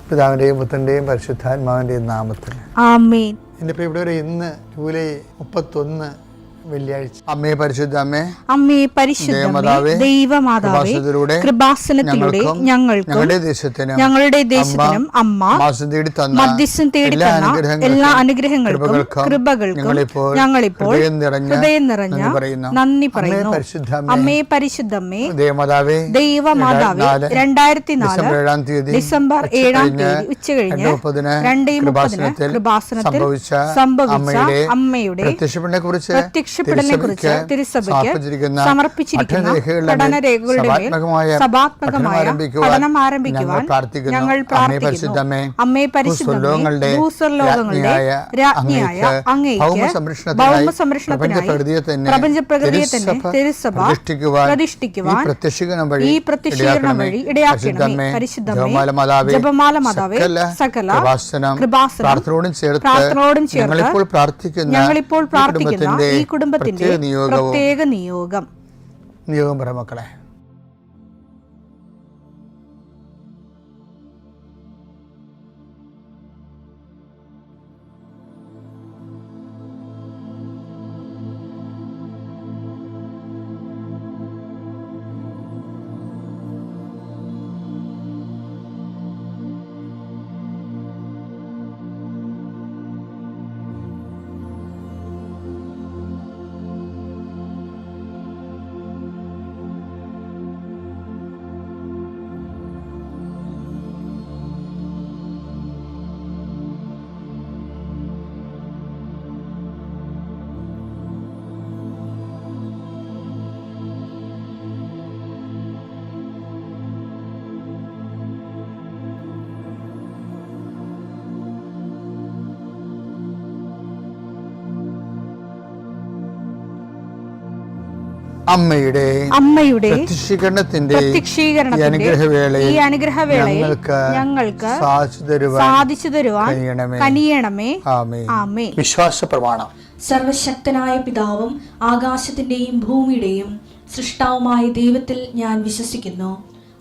പിതാവിൻ്റെയും പുത്രൻ്റെയും പരിശുദ്ധാത്മാവിൻ്റെയും നാമത്തിൽ ആമേൻ. എൻ്റെ പ്രിയപ്പെട്ടവരെ, ഇന്ന് ജൂലൈ 31 വെള്ളിയാഴ്ച. അമ്മേ പരിശുദ്ധ അമ്മേ, അമ്മേ പരിശുദ്ധമേ, ദൈവമാതാവേ, കൃപാസനത്തിലൂടെ ഞങ്ങൾക്കും ഞങ്ങളുടെ ദേശത്തിനും അമ്മ മധ്യസ്ഥം തേടി തന്ന എല്ലാ അനുഗ്രഹങ്ങൾക്കും കൃപകൾക്കും ഞങ്ങളിപ്പോൾ ഹൃദയം നിറഞ്ഞ നന്ദി പറയുന്നു. അമ്മേ പരിശുദ്ധമേ, ദൈവമാതാവേ, 2004 ഡിസംബർ 7 ഉച്ചകഴിഞ്ഞ് 2:30 കൃപാസനത്തിൽ സംഭവിച്ച അമ്മയുടെ പ്രത്യക്ഷപ്പെടലിനെക്കുറിച്ച് തിരുസഭയ്ക്ക് സമർപ്പിച്ചിരിക്കുന്ന പഠനരേഖകളുടെ മേൽ സഭാത്മകമായ പഠനം ആരംഭിക്കുവാൻ ഞങ്ങൾ പ്രാർത്ഥിക്കുന്നു. അമ്മേ പരിശുദ്ധമേ, ഭൂസ്വർലോകങ്ങളുടെ രാജ്ഞിയായ അങ്ങേയ്ക്ക് ഭൗമസംരക്ഷണത്തിനായി പ്രപഞ്ചപ്രകൃതിയെ തന്നെ തിരുസഭ പ്രതിഷ്ഠിക്കുവാൻ ഈ പ്രത്യക്ഷീകരണം വഴി ഇടയാക്കണമേ. പരിശുദ്ധമേ, ജപമാല മാതാവേ, സകല കൃപാസനം പ്രാർത്ഥനയോടും ചേർത്ത് ഞങ്ങളിപ്പോൾ പ്രാർത്ഥിക്കുന്ന ഈ കുടുംബത്തിന്റെ പ്രത്യേക നിയോഗം പറ മക്കളെ. അമ്മയുടെ പ്രത്യക്ഷീകരണത്തിന്റെ ഈ അനുഗ്രഹവേളയിൽ ഞങ്ങൾക്ക് സാധിച്ചു തരുവാൻ കനിയണമേ. ആമേൻ. വിശ്വാസ പ്രമാണം. സർവശക്തനായ പിതാവും ആകാശത്തിന്റെയും ഭൂമിയുടെയും സൃഷ്ടാവുമായ ദൈവത്തിൽ ഞാൻ വിശ്വസിക്കുന്നു.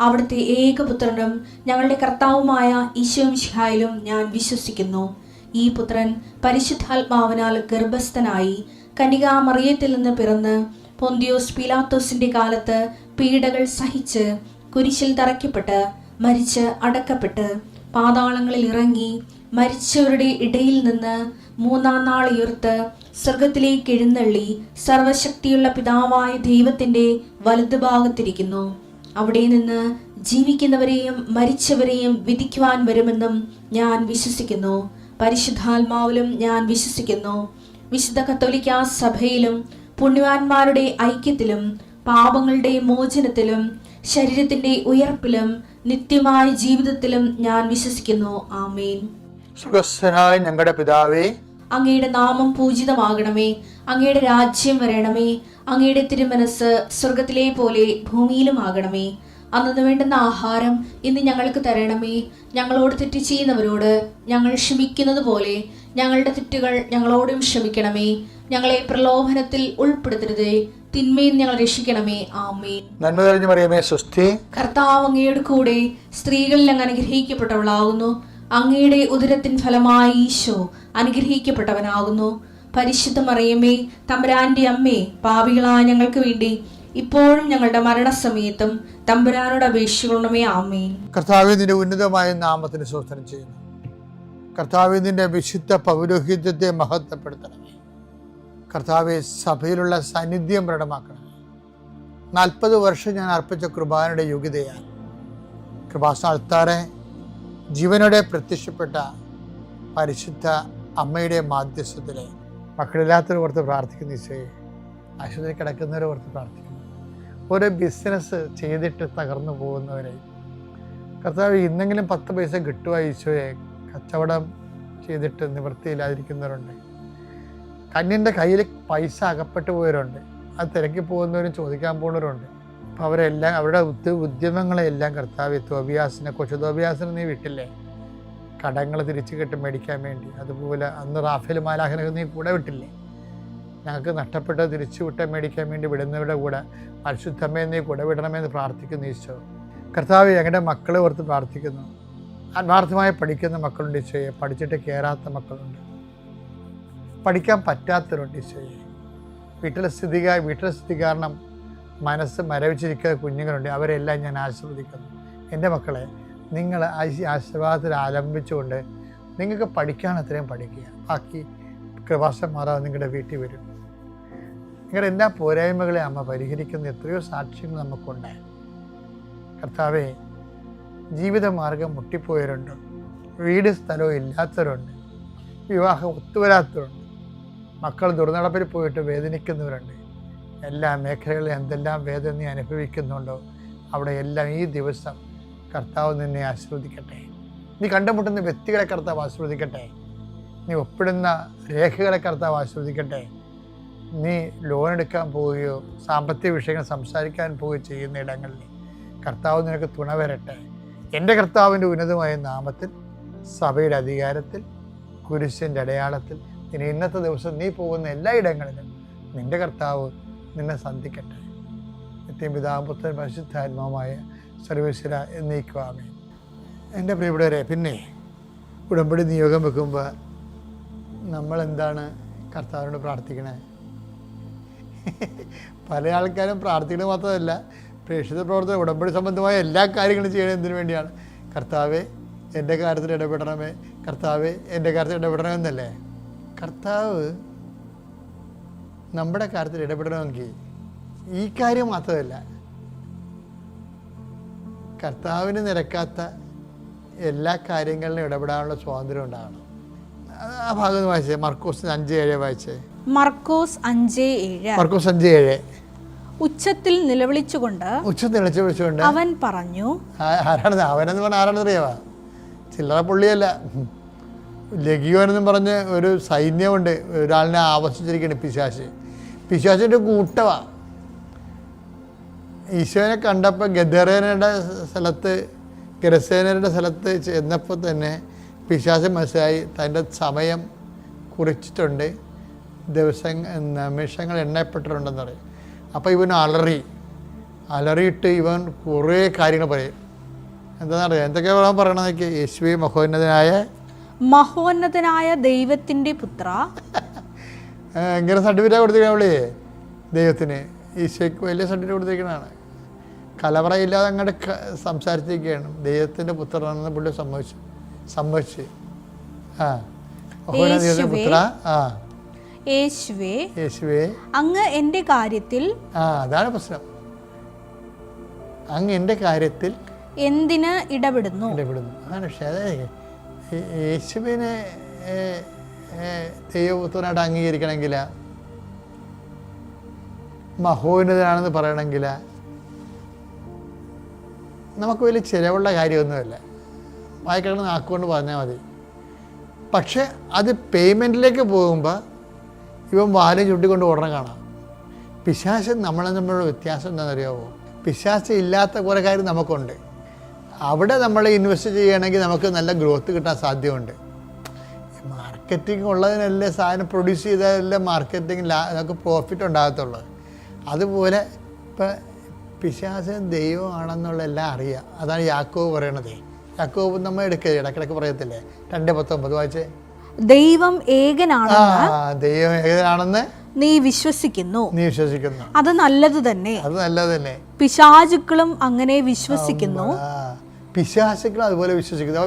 അവിടുത്തെ ഏകപുത്രനും ഞങ്ങളുടെ കർത്താവുമായ ഈശോമിശിഹായിലും ഞാൻ വിശ്വസിക്കുന്നു. ഈ പുത്രൻ പരിശുദ്ധാത്മാവിനാൽ ഗർഭസ്ഥനായി കന്യകാമറിയത്തിൽ നിന്ന് പിറന്ന് പൊന്തിയോസ് പീലാത്തോസിന്റെ കാലത്ത് പീഡകൾ സഹിച്ച് കുരിശിൽ തറയ്ക്കപ്പെട്ട് മരിച്ച് അടക്കപ്പെട്ട് പാതാളങ്ങളിൽ ഇറങ്ങി മരിച്ചവരുടെ ഇടയിൽ നിന്ന് 3-ാം നാൾ ഉയർത്ത് സ്വർഗത്തിലേക്ക് എഴുന്നള്ളി സർവശക്തിയുള്ള പിതാവായ ദൈവത്തിന്റെ വലതുഭാഗത്തിരിക്കുന്നു. അവിടെ നിന്ന് ജീവിക്കുന്നവരെയും മരിച്ചവരെയും വിധിക്കുവാൻ വരുമെന്നും ഞാൻ വിശ്വസിക്കുന്നു. പരിശുദ്ധാത്മാവിലും ഞാൻ വിശ്വസിക്കുന്നു. വിശുദ്ധ കത്തോലിക്കാ സഭയിലും പുണ്യവാന്മാരുടെ ഐക്യത്തിലും പാപങ്ങളുടെ മോചനത്തിലും ശരീരത്തിന്റെ ഉയർപ്പിലും നിത്യമായ ജീവിതത്തിലും ഞാൻ വിശ്വസിക്കുന്നു. ആമേൻ. സുഖസ്ഥനായ ഞങ്ങളുടെ പിതാവേ, അങ്ങയുടെ നാമം പൂജിതമാകണമേ. അങ്ങയുടെ രാജ്യം വരണമേ. അങ്ങയുടെ തിരുമനസ് സ്വർഗത്തിലെ പോലെ ഭൂമിയിലും ആകണമേ. അന്നു വേണ്ടുന്ന ആഹാരം ഇന്ന് ഞങ്ങൾക്ക് തരണമേ. ഞങ്ങളോട് തെറ്റ് ചെയ്യുന്നവരോട് ഞങ്ങൾ ക്ഷമിക്കുന്നത് പോലെ ഞങ്ങളുടെ തെറ്റുകൾ ഞങ്ങളോടും ക്ഷമിക്കണമേ. ഞങ്ങളെ പ്രലോഭനത്തിൽ ഉൾപ്പെടുത്തരുതേ, തിന്മയിൽ ഞങ്ങൾ രക്ഷിക്കണമേ. ആമേൻ. നന്മ നിറഞ്ഞ മറിയമേ, സ്വസ്തി. കർത്താവ് അങ്ങയുടെ കൂടെ സ്ത്രീകളിൽ അങ്ങ് അനുഗ്രഹിക്കപ്പെട്ടവളാകുന്നു. അങ്ങയുടെ ഉദരത്തിൻ ഫലമായി ഈശോ അനുഗ്രഹിക്കപ്പെട്ടവനാകുന്നു. പരിശുദ്ധ മറിയമേ, തമ്പുരാന്റെ അമ്മേ, പാപികളായ ഞങ്ങൾക്ക് വേണ്ടി ഇപ്പോഴും ഞങ്ങളുടെ മരണസമയത്തും തമ്പുരാനോട് അപേക്ഷിക്കണമേ. ആമേൻ. കർത്താവേ, നിന്റെ ഉന്നതമായ നാമത്തിന് സ്തോത്രം ചെയ്യുന്നു. കർത്താവേ, നിന്റെ വിശുദ്ധ പൗരോഹിത്യത്തെ മഹത്വപ്പെടുത്തണമേ. കർത്താവെ, സഭയിലുള്ള സാന്നിധ്യം പ്രകടമാക്കണമേ. 40 വർഷം ഞാൻ അർപ്പിച്ച കൃപാനയുടെ യോഗ്യതയാണ്. കൃപാസന അൾത്താറെ ജീവനോടെ പ്രത്യക്ഷപ്പെട്ട പരിശുദ്ധ അമ്മയുടെ മാധ്യസ്ഥത്തിലെ മക്കളില്ലാത്തവരെ ഓർത്ത് പ്രാർത്ഥിക്കുന്ന ഈശോയെ, ആശുപത്രി കിടക്കുന്നവരെ ഓർത്ത് പ്രാർത്ഥിക്കുന്നു. ഓരോ ബിസിനസ് ചെയ്തിട്ട് തകർന്നു പോകുന്നവരെ കർത്താവ്, ഇന്നെങ്കിലും 10 പൈസ കിട്ടുക ഈശോയെ. കച്ചവടം ചെയ്തിട്ട് നിവൃത്തിയില്ലാതിരിക്കുന്നവരുണ്ട്. കന്യൻ്റെ കയ്യിൽ പൈസ അകപ്പെട്ടു പോയവരുണ്ട്. അത് തിരക്കി പോകുന്നവരും ചോദിക്കാൻ പോകുന്നവരുണ്ട്. അപ്പോൾ അവരെല്ലാം അവരുടെ ഉദ്യമങ്ങളെല്ലാം കർത്താവ് കൊച്ചു തോബിയാസിനെ നീ വിട്ടില്ലേ, കടങ്ങൾ തിരിച്ചു കിട്ടും മേടിക്കാൻ വേണ്ടി. അതുപോലെ അന്ന് റാഫേൽ മാലാഖനൊക്കെ നീ കൂടെ വിട്ടില്ലേ, ഞങ്ങൾക്ക് നഷ്ടപ്പെട്ടത് തിരിച്ചു വിട്ടാൻ മേടിക്കാൻ വേണ്ടി വിടുന്നവരുടെ കൂടെ പരിശുദ്ധമ്മയെ നീ കൂടെ വിടണമെന്ന് പ്രാർത്ഥിക്കുന്നു ഈശോ. കർത്താവ്, ഞങ്ങളുടെ മക്കളെ ഓർത്ത് പ്രാർത്ഥിക്കുന്നു. ആത്മാർത്ഥമായി പഠിക്കുന്ന മക്കളുണ്ട് ഈശോയെ, പഠിച്ചിട്ട് കയറാത്ത മക്കളുണ്ട്, പഠിക്കാൻ പറ്റാത്തവരുണ്ട് ഈശോയെ, വീട്ടിലെ സ്ഥിതി കാരണം മനസ്സ് മരവിച്ചിരിക്കുന്ന കുഞ്ഞുങ്ങളുണ്ട്, അവരെല്ലാം ഞാൻ ആശീർവദിക്കുന്നു. എൻ്റെ മക്കളെ, നിങ്ങൾ ആശീർവാദത്തിൽ ആലംബിച്ചുകൊണ്ട് നിങ്ങൾക്ക് പഠിക്കാൻ അത്രയും പഠിക്കുക. ബാക്കി കൃപാസനം മാറാതെ നിങ്ങളുടെ വീട്ടിൽ വരും. നിങ്ങളുടെ എല്ലാ പോരായ്മകളെ അമ്മ പരിഹരിക്കുന്ന എത്രയോ സാക്ഷ്യങ്ങൾ നമുക്കുണ്ട്. കർത്താവേ, ജീവിതമാർഗം മുട്ടിപ്പോയവരുണ്ട്, വീട് സ്ഥലവും ഇല്ലാത്തവരുണ്ട്, വിവാഹം ഒത്തുവരാത്തവരുണ്ട്, മക്കൾ ദുർനടപ്പിൽ പോയിട്ട് വേദനിക്കുന്നവരുണ്ട്. എല്ലാ മേഖലകളിലും എന്തെല്ലാം വേദന നീ അനുഭവിക്കുന്നുണ്ടോ അവിടെ എല്ലാം ഈ ദിവസം കർത്താവ് നിന്നെ ആശീർവദിക്കട്ടെ. നീ കണ്ടുമുട്ടുന്ന വ്യക്തികളെ കർത്താവ് ആശീർവദിക്കട്ടെ. നീ ഒപ്പിടുന്ന രേഖകളെ കർത്താവ് ആശീർവദിക്കട്ടെ. നീ ലോൺ എടുക്കാൻ പോവുകയോ സാമ്പത്തിക വിഷയങ്ങൾ സംസാരിക്കാൻ പോവുകയോ ചെയ്യുന്ന ഇടങ്ങളിൽ കർത്താവ് നിനക്ക് തുണ വരട്ടെ. എൻ്റെ കർത്താവിൻ്റെ ഉന്നതമായ നാമത്തിൽ, സഭയുടെ അധികാരത്തിൽ, കുരിശിൻ്റെ അടയാളത്തിൽ ഇനി ഇന്നത്തെ ദിവസം നീ പോകുന്ന എല്ലാ ഇടങ്ങളിലും നിൻ്റെ കർത്താവ് നിന്നെ സന്ധിക്കട്ടെ. നിത്യം പിതാവും പുത്രനും പരിശുദ്ധാത്മാവുമായ സർവീശ്വര എന്നേക്കുവാമേ. എൻ്റെ പ്രിയപ്പെട്ടവരെ, പിന്നെ ഉടമ്പടി നിയോഗം വെക്കുമ്പോൾ നമ്മളെന്താണ് കർത്താവിനോട് പ്രാർത്ഥിക്കണേ? പല ആൾക്കാരും പ്രാർത്ഥിക്കുന്നത് മാത്രമല്ല, പ്രേക്ഷിത പ്രവർത്തനം ഉടമ്പടി സംബന്ധമായ എല്ലാ കാര്യങ്ങളും ചെയ്യണത് എന്തിനു വേണ്ടിയാണ്? കർത്താവേ എൻ്റെ കാര്യത്തിൽ ഇടപെടണമേ, കർത്താവേ എൻ്റെ കാര്യത്തിൽ ഇടപെടണമെന്നല്ലേ? കർത്താവ് നമ്മുടെ കാര്യത്തിൽ ഇടപെടണമെങ്കിൽ ഈ കാര്യം മാത്രമല്ല, കർത്താവിന് നിരക്കാത്ത എല്ലാ കാര്യങ്ങളിലും ഇടപെടാനുള്ള സ്വാതന്ത്ര്യം ഉണ്ടാകണം. ആ ഭാഗം വായിച്ചേ, മർക്കോസ് 5:7 വായിച്ചേ. മർക്കോസ് 5:7 ഉച്ചത്തിൽ നിലവിളിച്ചുകൊണ്ട് അവൻ പറഞ്ഞു. ആരാണെന്ന് അവനെന്ന് പറഞ്ഞാൽ ആരാണെന്ന് അറിയാവാ? ചില്ലറ പുള്ളിയല്ല, ലഗിയോനെന്നും പറഞ്ഞ് ഒരു സൈന്യമുണ്ട്. ഒരാളിനെ ആവശിച്ചിരിക്കുകയാണ് പിശാചിൻ്റെ കൂട്ടവാ. ഈശോനെ കണ്ടപ്പോൾ ഗരസേനരുടെ സ്ഥലത്ത് ചെന്നപ്പോൾ തന്നെ പിശാച് മനസ്സിലായി തൻ്റെ സമയം കുറിച്ചിട്ടുണ്ട്, നിമിഷങ്ങൾ എണ്ണപ്പെട്ടിട്ടുണ്ടെന്ന് പറയും. അപ്പോൾ ഇവൻ അലറിയിട്ട് ഇവൻ കുറേ കാര്യങ്ങൾ പറയും. എന്താണെന്നറിയാം? എന്തൊക്കെയാണ് പറയണമെന്നൊക്കെ? യേശുവേ മഹോന്നതനായ ദൈവത്തിൻ്റെ പുത്ര. ഇങ്ങനെ സർട്ടിഫിക്കറ്റ് കൊടുത്തിരിക്കണേ ദൈവത്തിന്. ഈശോയ്ക്ക് വലിയ സർട്ടിഫിക്കറ്റ് കൊടുത്തിരിക്കുന്നതാണ്. കലവറയില്ലാതെ അങ്ങോട്ട് സംസാരിച്ചിരിക്കുകയാണ്. ദൈവത്തിൻ്റെ പുത്രനാണെന്ന് പുള്ളി സമ്മതിച്ച്. യേശുവേ, അങ്ങ് എൻ്റെ കാര്യത്തിൽ, അതാണ് പ്രശ്നം, അങ്ങ് എൻ്റെ കാര്യത്തിൽ എന്തിന് ഇടപെടുന്നു? അതാണ് വിഷയം. അതായത് യേശുവിനെ ദൈവപുത്രനായിട്ട് അംഗീകരിക്കണമെങ്കിൽ, മഹോന്നതനാണെന്ന് പറയണമെങ്കിൽ നമുക്ക് വലിയ ചിലവുള്ള കാര്യമൊന്നുമില്ല. വായിക്കിടന്ന് നാക്കുകൊണ്ട് പറഞ്ഞാൽ മതി. പക്ഷെ അത് പേയ്മെൻറ്റിലേക്ക് പോകുമ്പോൾ ഇവൻ വാലും ചുട്ടിക്കൊണ്ട് ഓടണം കാണാം. പിശാച് നമ്മളെ തമ്മിലുള്ള വ്യത്യാസം എന്താണെന്നറിയാമോ? പിശാച് ഇല്ലാത്ത കുറേ കാര്യം നമുക്കുണ്ട്. അവിടെ നമ്മൾ ഇൻവെസ്റ്റ് ചെയ്യുകയാണെങ്കിൽ നമുക്ക് നല്ല ഗ്രോത്ത് കിട്ടാൻ സാധ്യതയുണ്ട്. മാർക്കറ്റിംഗ് ഉള്ളതിനല്ലേ, സാധനം പ്രൊഡ്യൂസ് ചെയ്താലല്ലേ മാർക്കറ്റിംഗ് നമുക്ക് പ്രോഫിറ്റ് ഉണ്ടാകത്തുള്ളൂ. അതുപോലെ ഇപ്പം പിശാചൻ ദൈവമാണെന്നുള്ള എല്ലാം അറിയാം. അതാണ് യാക്കോബ് പറയണത്. യാക്കോബ് നമ്മൾ ഇടയ്ക്കിടയ്ക്ക് പറയത്തില്ലേ? 2:19 വായിച്ചേ. ദൈവം ഏകനാണെന്ന് നീ വിശ്വസിക്കുന്നു. അത് നല്ലത് തന്നെ. പിശാചുക്കളും അങ്ങനെ വിശ്വസിക്കുന്നു. പിശാചുക്കളും അതുപോലെ വിശ്വസിക്കുന്നു.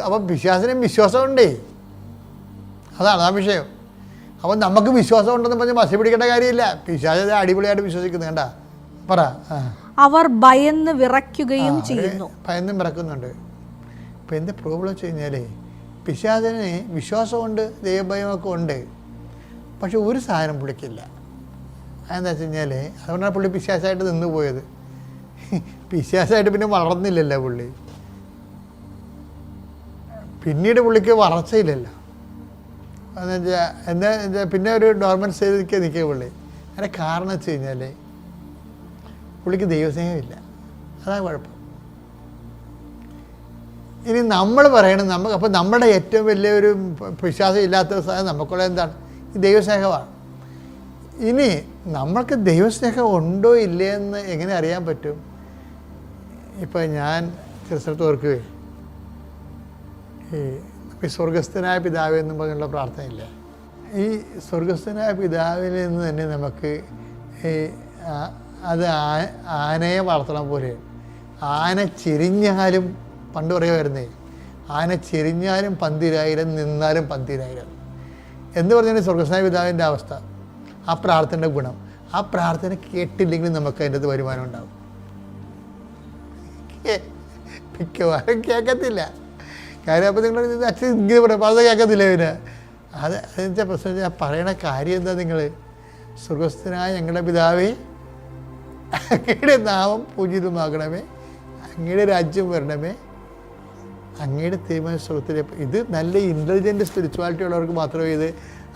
അപ്പം പിശാചിനും വിശ്വാസമുണ്ടേ. അതാണ് ആ വിഷയം. അപ്പം നമുക്ക് വിശ്വാസം ഉണ്ടെന്ന് പറഞ്ഞ് മസി പിടിക്കേണ്ട കാര്യമില്ല. പിശാച് അടിപൊളിയായിട്ട് വിശ്വസിക്കുന്നു. കണ്ടാ പറ. അവർ ഭയന്ന് വിറയ്ക്കുകയും ചെയ്യുന്നു. ഭയന്നും വിറക്കുന്നുണ്ട്. ഇപ്പം എന്താ പ്രോബ്ലം വെച്ച് കഴിഞ്ഞാൽ, പിശാചിന് വിശ്വാസമുണ്ട്, ദൈവഭയമൊക്കെ ഉണ്ട്, പക്ഷെ ഒരു സാധനം പുള്ളിക്കില്ല. അതെന്താ വെച്ച് കഴിഞ്ഞാൽ, അതുകൊണ്ടാണ് പുള്ളി പിശാചായിട്ട് നിന്ന് പോയത്. പിശാചായിട്ട് പിന്നെ വളർന്നില്ലല്ലോ പുള്ളി. പിന്നീട് പുള്ളിക്ക് വളർച്ചയില്ലല്ലോ. എന്താ പിന്നെ ഒരു ഡോർമൻ സ്റ്റേജിലേക്ക് നിൽക്കുക പുള്ളി. അതിൻ്റെ കാരണം വെച്ച് കഴിഞ്ഞാൽ പുള്ളിക്ക് ദൈവസ്നേഹമില്ല. അതാണ് കുഴപ്പം. ഇനി നമ്മൾ പറയണം, അപ്പം നമ്മുടെ ഏറ്റവും വലിയൊരു വിശ്വാസം ഇല്ലാത്ത സാധനം നമുക്കുള്ള എന്താണ്? ഈ ദൈവസ്നേഹമാണ്. ഇനി നമ്മൾക്ക് ദൈവസ്നേഹം ഉണ്ടോ ഇല്ലേ എന്ന് എങ്ങനെ അറിയാൻ പറ്റും? ഇപ്പം ഞാൻ ക്രിസ്തുത്ത് ഓർക്കുകയെ, ഈ സ്വർഗസ്ഥനായ പിതാവേ എന്ന് പറഞ്ഞുള്ള പ്രാർത്ഥനയില്ല. ഈ സ്വർഗസ്ഥനായ പിതാവിൽ നിന്ന് തന്നെ നമുക്ക് അത് ആനയെ വളർത്തണം പോലെ. ആന ചെരിഞ്ഞാലും പണ്ട് പറയുമായിരുന്നേ, ആന ചെരിഞ്ഞാലും 10000 നിന്നാലും 10000 എന്ന് പറഞ്ഞാൽ സ്വർഗസ്ഥനായ പിതാവിൻ്റെ അവസ്ഥ. ആ പ്രാർത്ഥനയുടെ ഗുണം, ആ പ്രാർത്ഥന കേട്ടില്ലെങ്കിൽ നമുക്ക് അതിൻ്റെ അത് വരുമാനം ഉണ്ടാകും. മിക്കവാറും കേൾക്കത്തില്ല. കാര്യം അപ്പോൾ നിങ്ങൾ അച്ഛൻ ഇങ്ങനെ പറയാം, അപ്പോൾ അത് കേൾക്കത്തില്ല. പിന്നെ അതിൻ്റെ പ്രശ്നം ഞാൻ പറയണ കാര്യം എന്താ, നിങ്ങൾ സ്വർഗസ്ഥനായ ഞങ്ങളുടെ പിതാവേ അങ്ങയുടെ നാമം പൂജിതമാകണമേ, അങ്ങയുടെ രാജ്യം വരണമേ, അങ്ങയുടെ തീരുമാനം സ്വർഗത്തിലെ. ഇത് നല്ല ഇൻ്റലിജൻറ്റ് സ്പിരിച്വാലിറ്റി ഉള്ളവർക്ക് മാത്രമേ ഇത്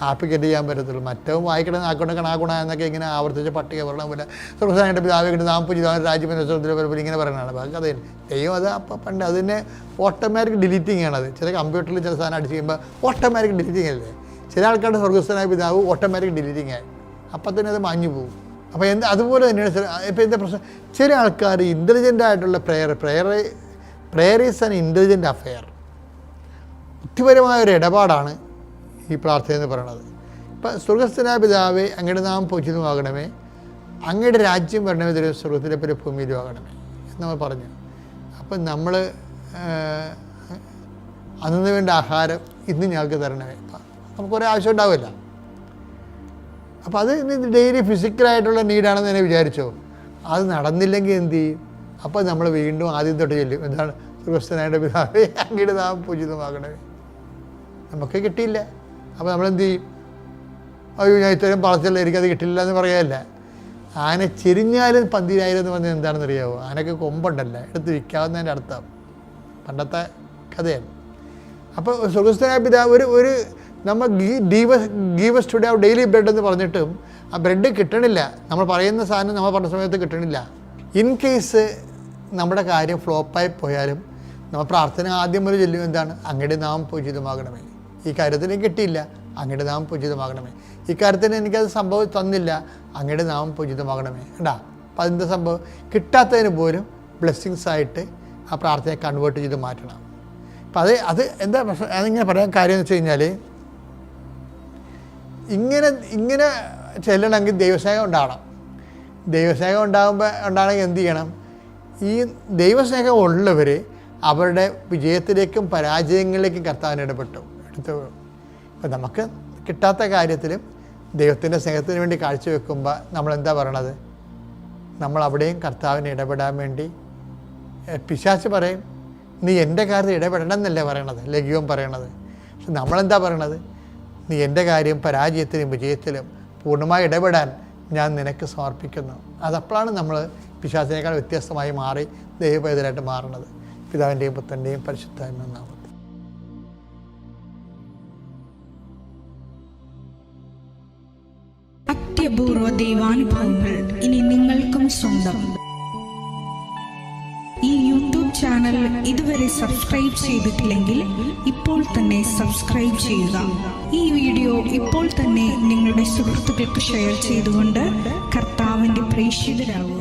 ആപ്ലിക്കേറ്റ് ചെയ്യാൻ പറ്റത്തുള്ളൂ. മറ്റവും വായിക്കണം ആക്കണ കണാക്കുണ എന്നൊക്കെ ഇങ്ങനെ ആവർത്തിച്ച് പട്ടിക പറയണ പോലെ സ്വർഗസ്ഥനായ പിതാവേ നാം പൂജിതമായ രാജ്യം സ്വർഗത്തിലെ പോലെ ഇങ്ങനെ പറയണതാണ്. ബാക്കി അത് ദൈവം അത് അപ്പം പണ്ട് അതിനെ ഓട്ടോമാറ്റിക് ഡിലീറ്റിംഗ് ആണത്. ചില കമ്പ്യൂട്ടറിൽ ചില സാധനം അടിച്ച് കഴിയുമ്പോൾ ഓട്ടോമാറ്റിക് ഡിലീറ്റിംഗ് അല്ലേ. ചില ആൾക്കാരുടെ സ്വർഗസ്ഥനായ പിതാവ് ഓട്ടോമാറ്റിക് ഡിലീറ്റിംഗ് ആയി, അപ്പം തന്നെ അത് മാഞ്ഞു പോകും. അപ്പോൾ അതുപോലെ തന്നെയാണ് ഇപ്പോൾ എന്താ പ്രശ്നം, ചില ആൾക്കാർ ഇൻ്റലിജൻ്റ് ആയിട്ടുള്ള prayer is an intelligent affair. ബുദ്ധിപരമായൊരു ഇടപാടാണ് ഈ പ്രാർത്ഥന എന്ന് പറയുന്നത്. ഇപ്പം സ്വർഗസ്ഥനായ പിതാവേ അങ്ങയുടെ നാമം പൂജിതമാകണമേ, അങ്ങയുടെ രാജ്യം വരണമേ, തരും സ്വർഗത്തിലെ പോലെ ഭൂമിയിലും ആകണമേ എന്ന് നമ്മൾ പറഞ്ഞു. അപ്പം നമ്മൾ അന്നു വേണ്ട ആഹാരം ഇന്ന് ഞങ്ങൾക്ക് തരണമേ. നമുക്കൊരേ ആവശ്യം ഉണ്ടാവില്ല. അപ്പോൾ അത് ഡെയിലി ഫിസിക്കലായിട്ടുള്ള നീഡാണെന്ന് തന്നെ വിചാരിച്ചോ. അത് നടന്നില്ലെങ്കിൽ എന്ത് ചെയ്യും? അപ്പോൾ നമ്മൾ വീണ്ടും ആദ്യം തൊട്ട് ചെല്ലും, എന്താണ് സ്വർഗസ്ഥനായ പിതാവേ അങ്ങയുടെ നാമം പൂജിതമാകണമേ. നമുക്ക് കിട്ടിയില്ല. അപ്പോൾ നമ്മളെന്ത് ചെയ്യും? അയ്യോ ഞാൻ ഇത്രയും പറച്ചില്ല, എനിക്കത് കിട്ടില്ല എന്ന് പറയാമല്ല. ആന ചെരിഞ്ഞാലും 10000 എന്ന് പറഞ്ഞാൽ എന്താണെന്ന് അറിയാമോ? ആനക്ക് കൊമ്പുണ്ടല്ല, എടുത്ത് വിൽക്കാവുന്നതിൻ്റെ അർത്ഥം. പണ്ടത്തെ കഥയാണ്. അപ്പോൾ സ്വർഗസ്ഥനായ പിതാവ് ഒരു നമ്മൾ ഗീവസ് ടുഡേ ഓഫ് ഡെയിലി ബ്രെഡ് എന്ന് പറഞ്ഞിട്ടും ആ ബ്രെഡ് കിട്ടണില്ല. നമ്മൾ പറയുന്ന സാധനം നമ്മൾ പറഞ്ഞ സമയത്ത് കിട്ടണില്ല. ഇൻ കേസ് നമ്മുടെ കാര്യം ഫ്ലോപ്പായി പോയാലും നമ്മൾ പ്രാർത്ഥന ആദ്യം മുതൽ ചൊല്ലും, എന്താണ്? അങ്ങയുടെ നാമം പൂജിതമാകണമേ. ഈ കാര്യത്തിന് കിട്ടിയില്ല, അങ്ങയുടെ നാമം പൂജിതമാകണമേ. ഈ കാര്യത്തിന് എനിക്കത് സംഭവം തന്നില്ല, അങ്ങയുടെ നാമം പൂജിതമാകണമേ. കേട്ടാ, അപ്പം അതിൻ്റെ സംഭവം കിട്ടാത്തതിന് പോലും ബ്ലെസ്സിങ്സ് ആയിട്ട് ആ പ്രാർത്ഥനയെ കൺവേർട്ട് ചെയ്ത് മാറ്റണം. അപ്പം അത് എന്താ പ്രശ്നം, അതിങ്ങനെ പറയാൻ കാര്യം എന്ന് വെച്ച് കഴിഞ്ഞാൽ, ഇങ്ങനെ ചെല്ലണമെങ്കിൽ ദൈവസ്നേഹം ഉണ്ടാവണം. ദൈവസ്നേഹം ഉണ്ടാകണമെങ്കിൽ എന്ത് ചെയ്യണം? ഈ ദൈവസ്നേഹം ഉള്ളവർ അവരുടെ വിജയത്തിലേക്കും പരാജയങ്ങളിലേക്കും കർത്താവിന് എടുത്തു. ഇപ്പം നമുക്ക് കിട്ടാത്ത കാര്യത്തിലും ദൈവത്തിൻ്റെ സ്നേഹത്തിന് വേണ്ടി കാഴ്ചവെക്കുമ്പോൾ നമ്മളെന്താ പറയണത്? നമ്മൾ അവിടെയും കർത്താവിന് ഇടപെടാൻ വേണ്ടി പിശാച് പറയും, നീ എൻ്റെ കാര്യത്തിൽ ഇടപെടണം എന്നല്ലേ പറയണത്, ലഘ്യം പറയണത്. പക്ഷെ നമ്മളെന്താ പറയണത്? നീ എൻ്റെ കാര്യം പരാജയത്തിലും വിജയത്തിലും പൂർണ്ണമായി ഇടപെടാൻ ഞാൻ നിനക്ക് സമർപ്പിക്കുന്നു. അതപ്പോഴാണ് നമ്മൾ പിശാചിനേക്കാൾ വ്യത്യസ്തമായി മാറി ദൈവപൈതലായിട്ട് മാറുന്നത്. പിതാവിൻ്റെയും പുത്രൻ്റെയും പരിശുദ്ധാത്മാവിൻ്റെയും നാമത്തിൽ. അത്യപൂർവ ദൈവാനുഭവങ്ങൾ ഇനി നിങ്ങൾക്കും സ്വന്തം. ഈ യൂട്യൂബ് ചാനൽ ഇതുവരെ സബ്സ്ക്രൈബ് ചെയ്തിട്ടില്ലെങ്കിൽ ഇപ്പോൾ തന്നെ സബ്സ്ക്രൈബ് ചെയ്യുക. ഈ വീഡിയോ ഇപ്പോൾ തന്നെ നിങ്ങളുടെ സുഹൃത്തുക്കൾക്ക് ഷെയർ ചെയ്തുകൊണ്ട് കർത്താവിൻ്റെ പ്രേക്ഷിതരാകുക.